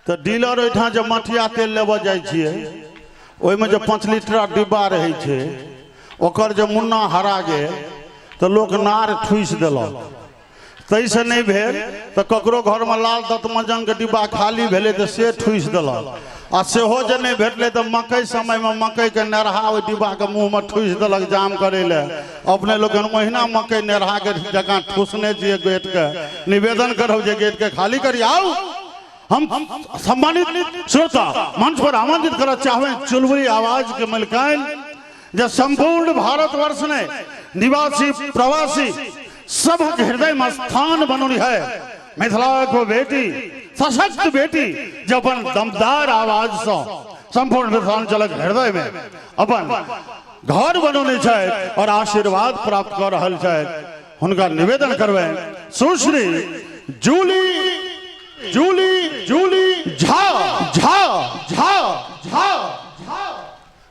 तो डीलर ओठा जब मठिया तेल लेबऽ जाइ छियै ओहिमे जो 5 लीटर डिब्बा रहै छै ओकर जो मुन्ना हरा गेल तो लोग नार ठूसि देलक तैसे नहीं भेल तो ककरो घर में लाल दत्तमंजन के डिब्बा खाली भेले तो से ठूसि देलक आ सेहो जे नहीं भेटले तो मकई समय में मकई के नेरहा ओहि डिब्बा के मुँह में ठूसि देलक जाम करे ले अपने लोग महीना मकई नेरहा के जगह ठूसने छिए गेट के निवेदन करो जे गेट के खाली करी आओ हम सम्मानित श्रोता मंच पर आमंत्रित करना चाहते चुलबुली आवाज के मलिकाइन जो संपूर्ण भारतवर्ष ने निवासी प्रवासी सबक हृदय में स्थान बनौनी है मिथिला को बेटी सशक्त बेटी जो अपन दमदार आवाज से संपूर्ण मिथिलांचलक हृदय में अपन घर बनौने और आशीर्वाद प्राप्त कर रहल छै हुनका निवेदन करबे सुश्री जूली जूली जूली झा झा झा झा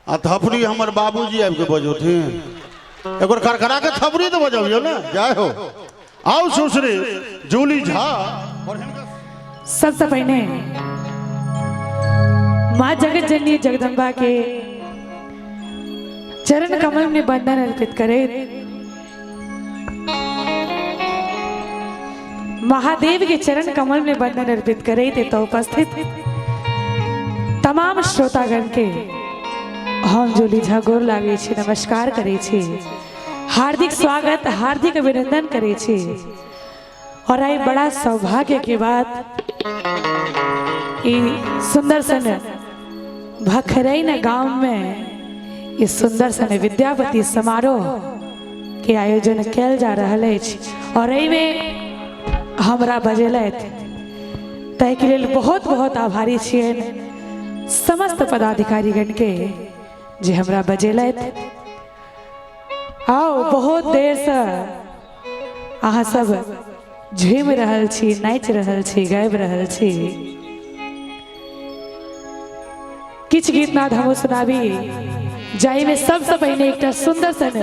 आ थपड़ी हमर बाबूजी आबि के बजौथिन एक करकरा के थपड़ी तो बजाबियो ना जय हो आओ सुश्री जूली झा। सबसे पहले माँ जगत जननी जगदम्बा के चरण कमल में बंधन अर्पित करे महादेव के चरण कमल में बंधन अर्पित करे तो उपस्थित तमाम श्रोतागण के हम जूली झा गोर लागे छी नमस्कार करे छी हार्दिक स्वागत हार्दिक अभिनंदन करे छी और आई बड़ा सौभाग्य के बाद सुंदर सन भखरैन गांव में इस सुंदर सन विद्यापति समारोह के आयोजन कैल जा रहा है और में हमरा बजेलत तय के लिए बहुत बहुत आभारी छियन समस्त पदाधिकारीगण के जे हमरा बजेलत आओ बहुत देर से अहाँ सब झूम रहल छी नाच रहल छी गाबि रहल छी किछ गीत नाद हम सुनाबी जाहि में सबसे पहले एक सुंदर सन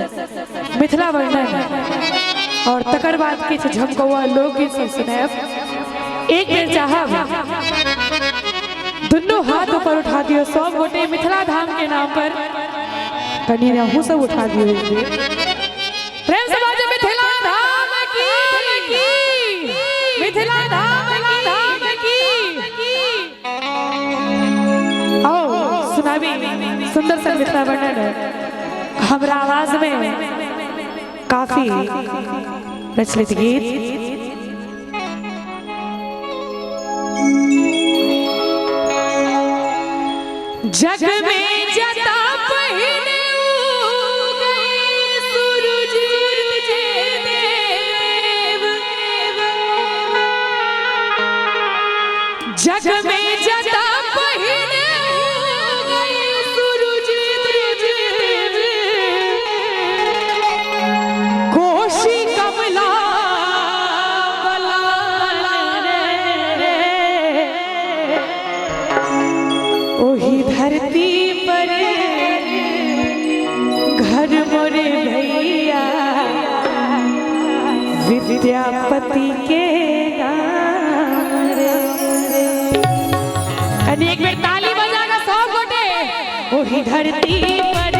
मिथिला वर्णन और तकर बाद किछ झमकौआ लोकगीत सब सुनाब एक बेर चाहब दोनों हाथ ऊपर उठा दियो सब गोटे मिथिला धाम के नाम पर कनी अहू सब उठा दियो प्रेम से बाजे मिथिला धाम की मिथिला धाम की आओ सुनाबी सुंदर सा मिथिला वर्णन हमरा आवाज में काफी प्रचलित गीत जग में जता पहने सूरज देव जग में जता पहने सूरज देव कोशी कमला ओही धरती पर घर मोरे भैया विद्यापति के अनेक में ताली बजाना सब गोटे ओही धरती पर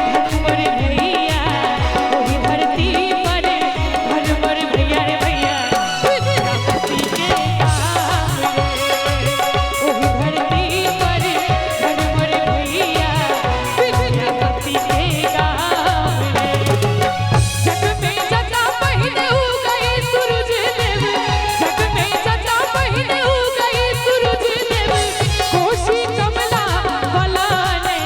घर मोरे भैया ओही धरती पर घर मोरे भैया रे भैया विद्यापति के ओही धरती पर घर मोरे भैया विद्यापति के जग में जता पहने हो गए सूरज देव जग में जता पहने हो गए सूरज देव कोशी कमला बलाने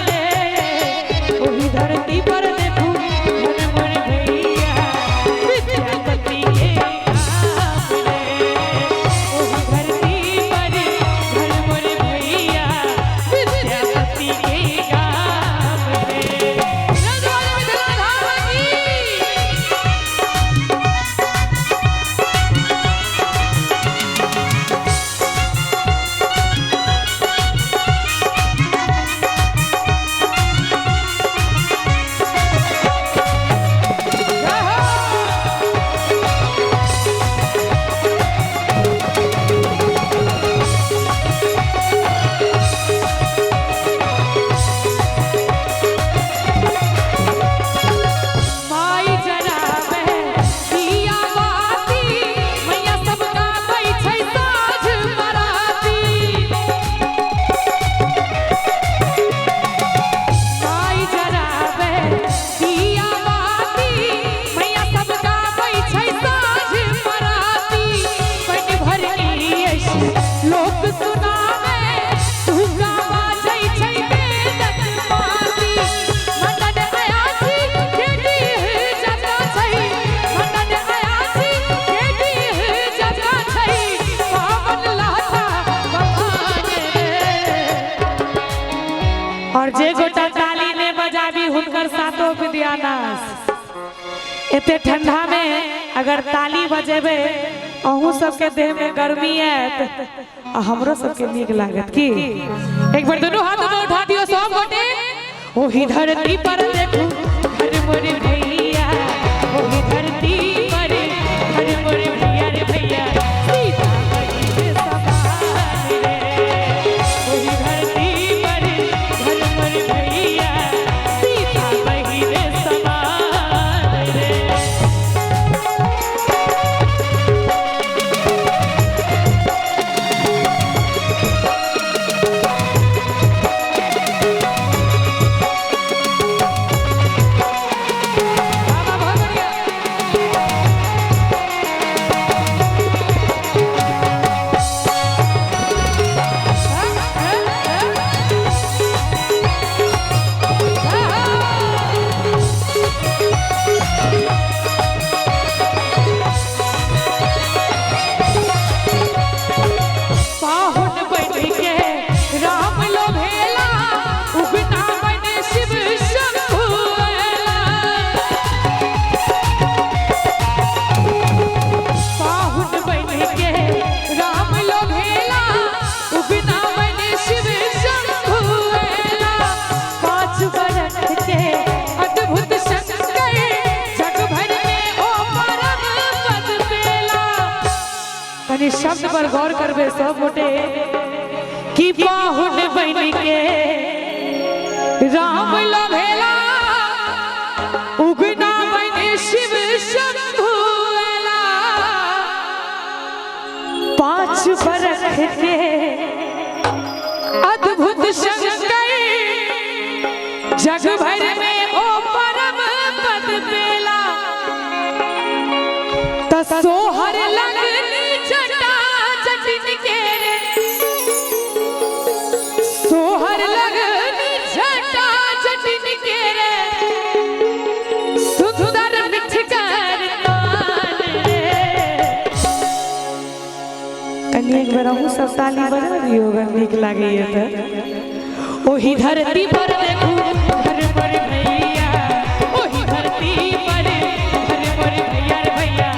लोक सुनावे सुगा बाजै छै बेदक माती मनन आयासी केडी जगा छै मनन आयासी केडी जगा छै पावन लाता बखाने और जे गोटा ताली ने बजाबी हुनकर सातो विद्यानाश एते ठंडा में अगर ताली बजेबे अहूँ सबके देह में गर्मी आयत आ हमरो सबके नीक लागत की एक बार दोनों हाथ में उठा दियो सब गोटे ओही धरती पर देखू घर मोर भैया ओही धरती पर घर मोर भैया रे भैया सीता मई के समान रे ओही धरती पर घर मोर भैया सीता मई के समान रे शब्द पर गौर करबे सब गोटे कि पाहुन बन के राम लभेला उगना बने शिव शंभुला 5 बरस के अद्भुत शंकर जग भर में ओ परम पद पेला तसोहर लगनी जटा जटिन के सोहर लगनी जटा जटिन के रे सुंदर मिठकर तान रे कन्या एक बार हम सब ताली बजा दियो अगर नीक लागे त ओही धरती पर देखू घर पर भैया ओही धरती पर घर पर भैया रे भैया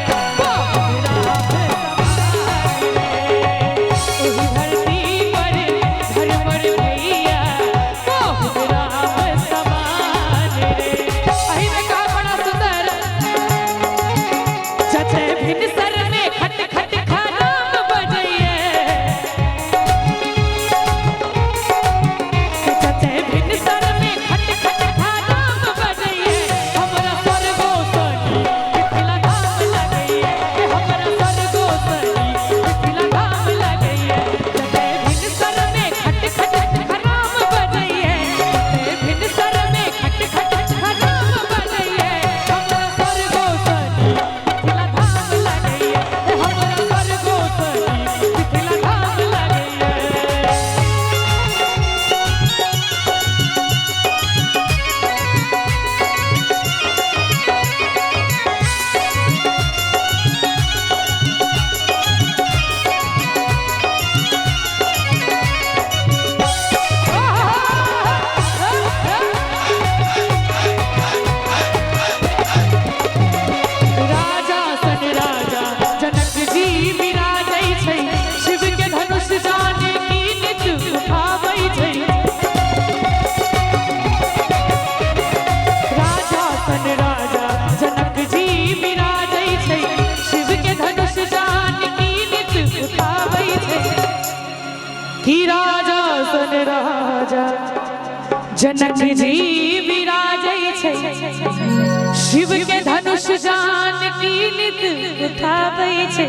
जनक जी विराजै छै शिव के धनुष जानकी नित उठाबै छै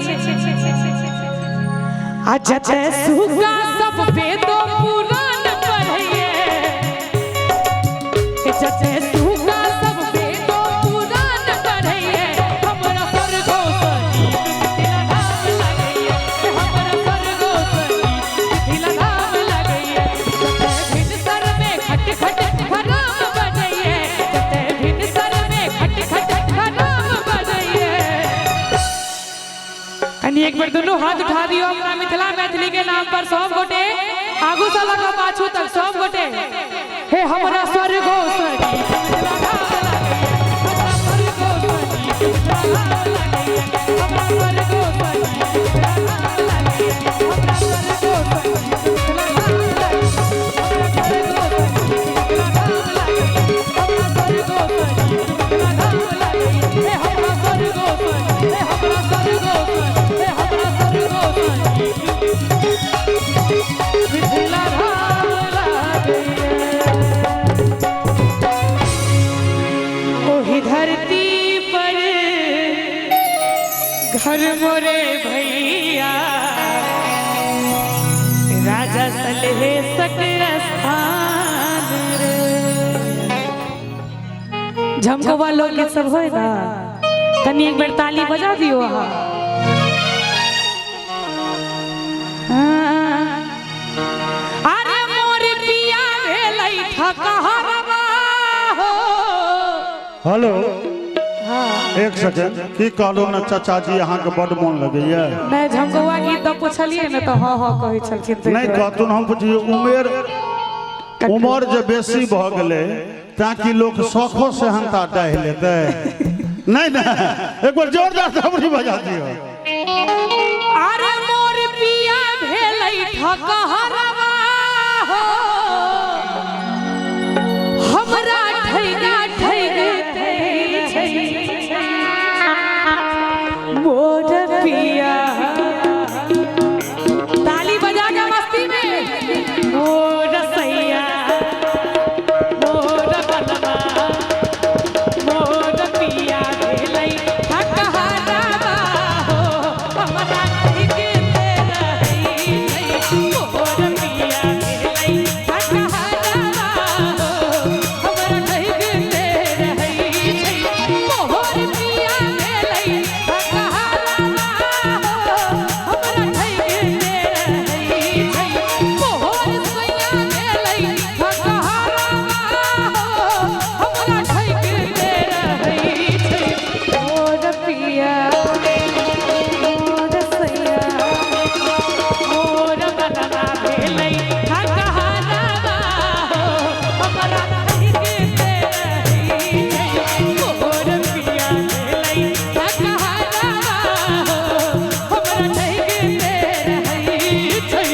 आ जते सुगा सब वेदो पुराण पढ़िए जते सुगा सब वेदो पुराण पढ़िए हमरा स्वर्गो सनी तेरा नाम लगइए हमरा स्वर्गो सनी बार दोनों हाथ उठा दियो अपना मिथिला मैथिली के नाम पर सब गोटे आगू से लगा पाछू तक सब गोटे हे हमरा स्वर्गो धरती पर घर मोरे भैया राजा सलहे सकल स्थान झमकवा लोग के सब होए ना तनी एक बार ताली बजा दियो अरे मोर पिया भेलै ठकहरवा हो हेलो एक सेकंड की कहलो ना चाचा जी अहाँ के बड़ मन लगैया नहीं झमकवा गीत तो पूछलिए ना तो हाँ हाँ कहै छलखिन नहीं कहतुन हम पूछिए उमर जे बेसी भ गेले ताकि लोग शौखों से हंता डाह लेते नहीं ना एक बार जोरदार ताली बजा दियो अरे मोर पिया भेलै ठकहरवा हो हमरा ठैगा ठैगते छै मोर पिया ताली बजा के मस्ती में मोर सैया मोर बनवा मोर पिया भेलै ठकहरवा हो हमरा ठैगते रहै छै मोर पिया भेलै ठकहरवा हो हमरा ठैगते रहै छै मोर पिया भेलै ठकहरवा हो हमरा ठैगते रहै छै मोर सैया भेलै ठकहरवा हो हमरा ठैगते रहै छै मोर पिया मोर सैया मोर बनवा भेलै ठकहरवा हो हमरा ठैगते रहै छै मोर पिया भेलै ठकहरवा हो हमरा ठैगते रहै छै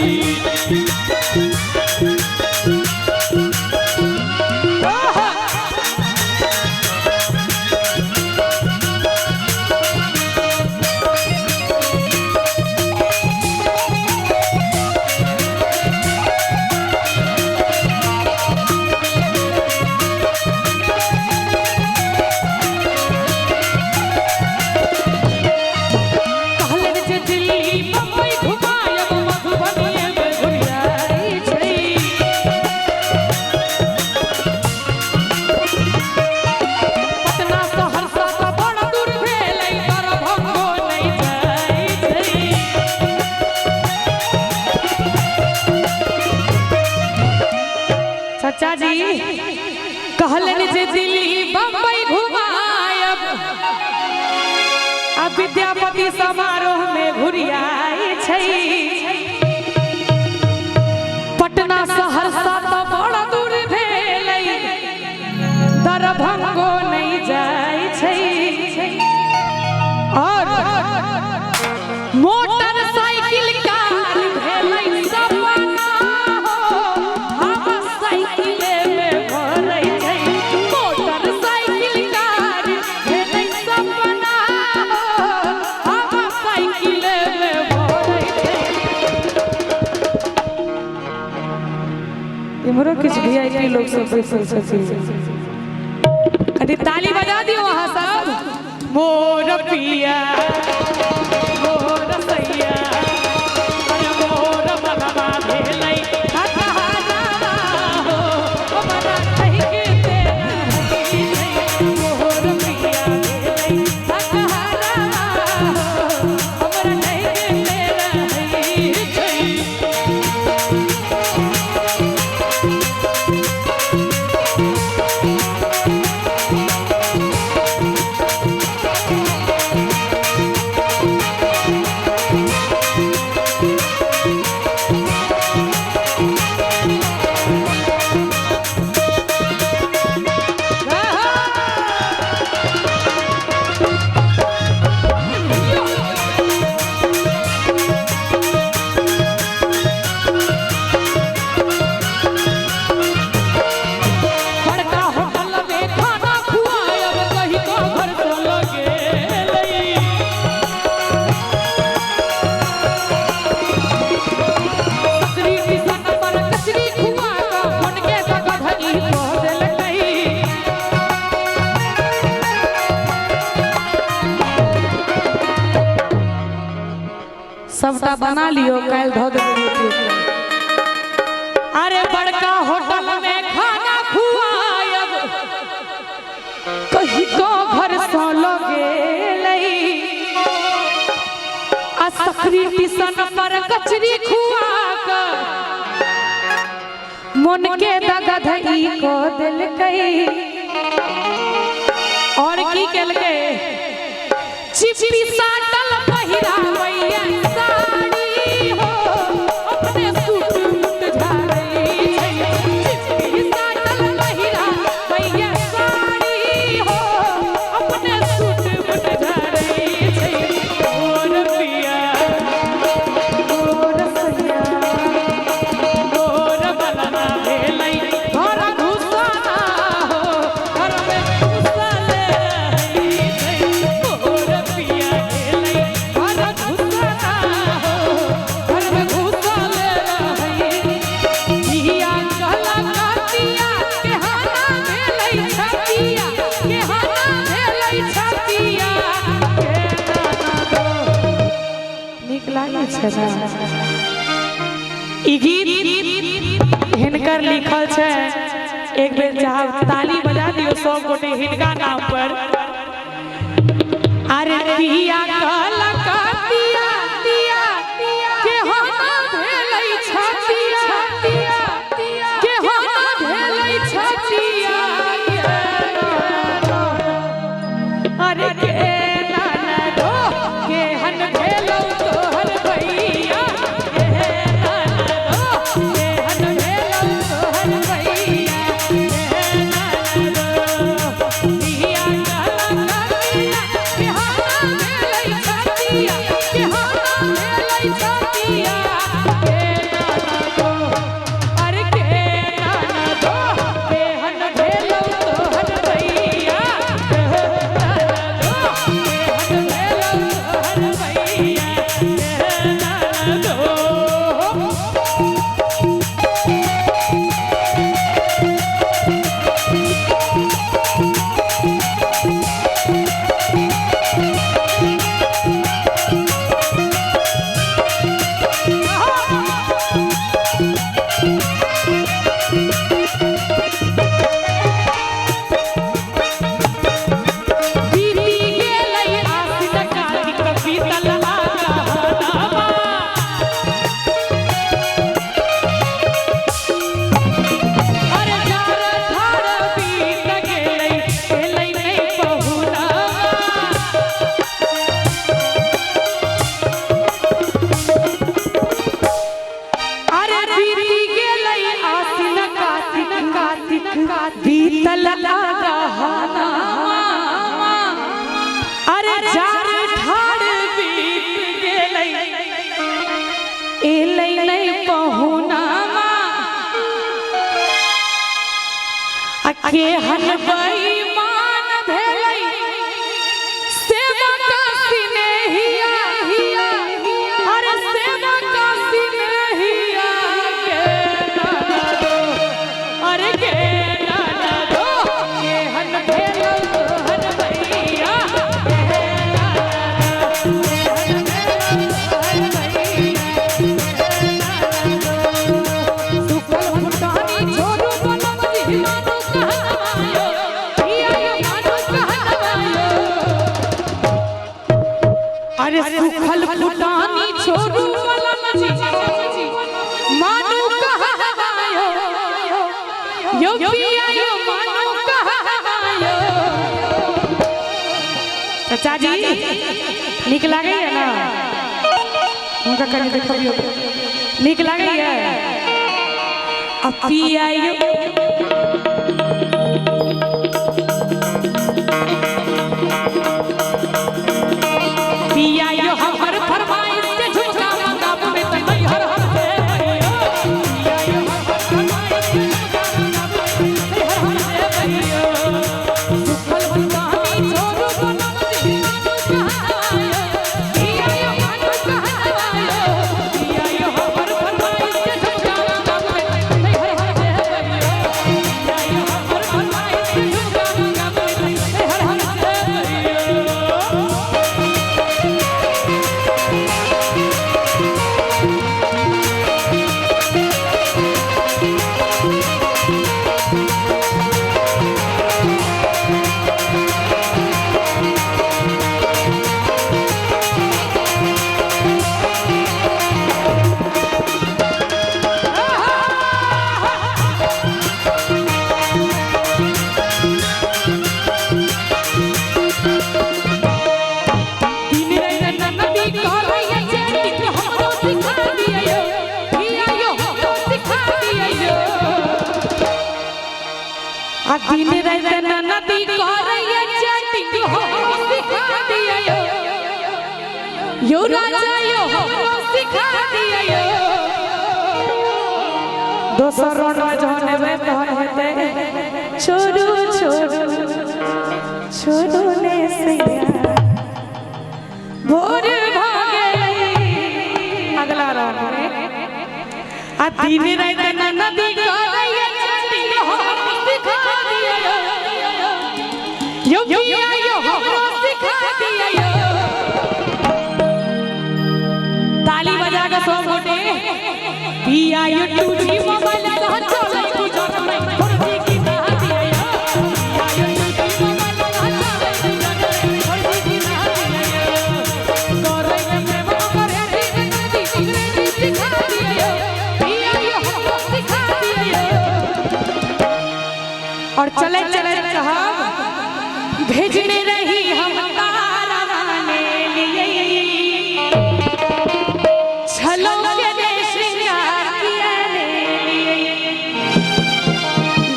कहलन जे दिल्ली बम्बई घुमायब मधुबनी में घुरियाई छै पटना सहरसा तऽ बड़ दूर भेलै दरभंगो नहीं जाइ छै चाचा जी कहलन जे दिल्ली बम्बई घुमायब आ विद्यापति समारोह में घुरियाई छै पटना सहरसा तऽ बड़ दूर भेलै दरभंगो नहीं जाइ छै और मोटरसाइकिल कार भेलै सपना हो हम साइकिले में भरै छै मोटरसाइकिल कार भेलै सपना हो हम साइकिले में भरै छै इमरो किछ वीआईपी लोग सब बैसल छथिन अरे ताली बजा दियो वहां सब मोर पिया मोर सैया अरे मोर बनवा भेलै ठकहरवा हो हमरा ठैगते रहै छै मोर पिया भेलै ठकहरवा हो हमरा ठैगते रहै छै असखरी टिसन पर कचरी खुआ कर मन के दगधई को दिल कई और की केल के चिपी साटल पहिरावैया साड़ी हो अपने सूट मुट झाड़ी चिपी साटल पहिरावैया साड़ी हो अपने सूट मुट झाड़ी और पिया और सैया और बलना भेलै घर घुसाना हो घर में घुसले रही और पिया भेलै घर घुसाना हो घर में घुसले रही पिया कहला कातिया के हाना भेलै छतिया के हाना भेलै छतिया के नाना दो नीक लागै छै ना ई गीत हिनकर लिखल छै एक बेर चाहब ताली बजा दियो सब गोटे हिनका नाम पर अरे पिया कहला कातिया तिया के हाना भेलै छतिया के हाना भेलै छतिया अरे के नाना दो के हन भेलौ तोहर भैया के नाना दो के हन भेलौ तोहर भैया के नाना दो पिया कहला कातिया के हाना भेलै छतिया के हाना भेलै छतिया के नाना दो अरे के नाना दो के हन भेलौ तोहर भैया के नाना दो के हन भेलौ तोहर भैया के नाना दो बीती गेलै आसिन कार्तिक बीतल आगहनमा अरे जार ठाड़ बीत गेलै एलै नहि पहुना अरे बीती गेलै आसिन कार्तिक बीतल आगहनमा अरे जार ठाड़ बीत गेलै एलै नहि पहुनामा आ के हन बेईमान भेलै सेवक सिनेहिया अरे सेवक सिनेहिया के नाना दो अरे के नाना दो के हन भेलौ तोहर भैया के नाना दो के हन भेलौ तोहर भैया के नाना दो सुखल फुटानी छोड़ू बनम जी मानो कहनायो पिया यो मानो कहनायो अरे सुखल फुटानी छोड़ू बनम जी मानो कहनायो यो पिया यो मानो कहनायो चाचा जी नीक लागैया ना हुनका कनि देखबियो नीक लागैया अब पिया यो पिया यो हमर फरमाइश के झुमका मंगाब में त नहीं हर हम दे भइयो पिया यो हमर फरमाइश के झुमका मंगाब में नहीं हर हम दे भइयो सुखल फुटानी छोड़ू बनम जी मानो कहनायो पिया यो मानो कहनायो पिया यो हमर फरमाइश के झुमका मंगाब में नहीं हर हम दे भइयो पिया यो हमर फरमाइश के झुमका मंगाब में नहीं हर हम दे भइयो आ दिन रात नदी करैया चैटिंग हो सिखा दिया यो राजा यो हमरो सिखा दिया दोसर राजने में तोहर हेते छोड़ू छोड़ू छोड़ू ने सैया भोर भागे अगला राग आ दिन रात नदी करैया चैटिंग हो सिखा दिया यो हमरो सिखा दिया ताली बजा के सब गोटे पिया यो टूटी मोबाइल का चले गुजर नहीं फर्जी की ना दिया पिया यो टूटी मोबाइल का चले गुजर फर्जी की ना दिया गोरे में प्रेम करे दी सिखा दिया पिया यो हमको सिखा दिया और चले चले साहब भेजने रही हम तारा ने लिए छलो के ने श्रृंगार किया ने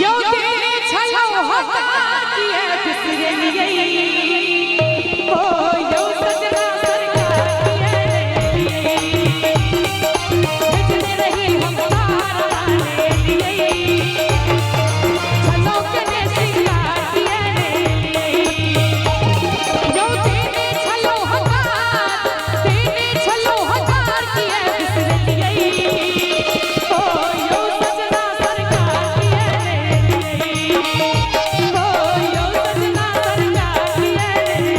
यो तेरे छलो हटा किया बिसरे लिए ओ यो सजना सरकार किया ने भेजने रही हम तारा ने लिए छलो के ने श्रृंगार किया ने यो तेरे छलो हजार किया बिसरे लिए ओ यो सजना सरकार किया ने ओ यो सजना सरकार किया ने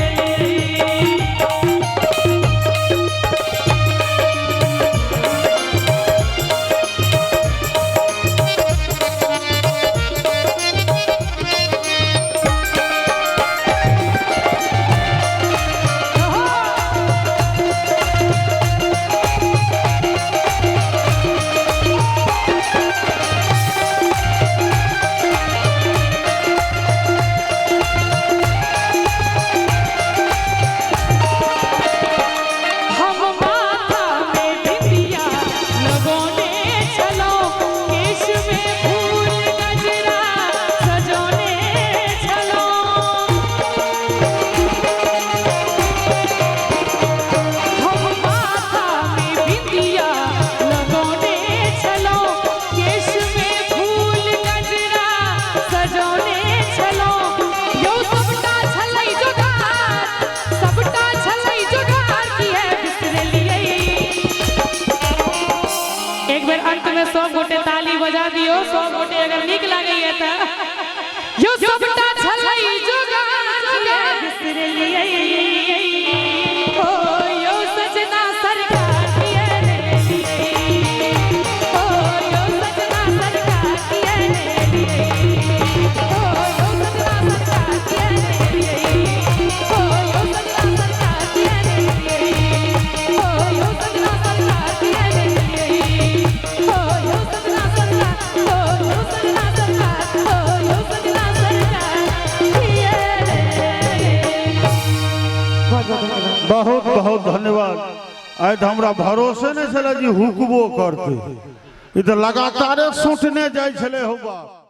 हम माथा में बिंदिया लगोने चलो केश में फूल गजरा सजोने चलो हम माथा में बिंदिया लगोने चलो केश में फूल गजरा सजोने चलो यो सबटा छलै जोगार की है बिसरे लिए एक बार अंत में सब गोटे ताली बजा दियो सब गोटे अगर नीक लागैए त यो सबटा छलै जोगार की है बिसरे लिए ओ यो सजना सरकार की है ओ यो सजना सरकार की है ओ यो सजना सरकार की है ओ यो सजना सरकार की है ओ यो सजना सरकार की है ओ यो सजना सरकार ओ यो सजना सरकार ओ यो सजना सरकार की है बहुत बहुत धन्यवाद। आइ तो हमरा भरोसे नहीं चला जी हुकबो करते, ई तो लगातार सूटने जाय छले हो बाप।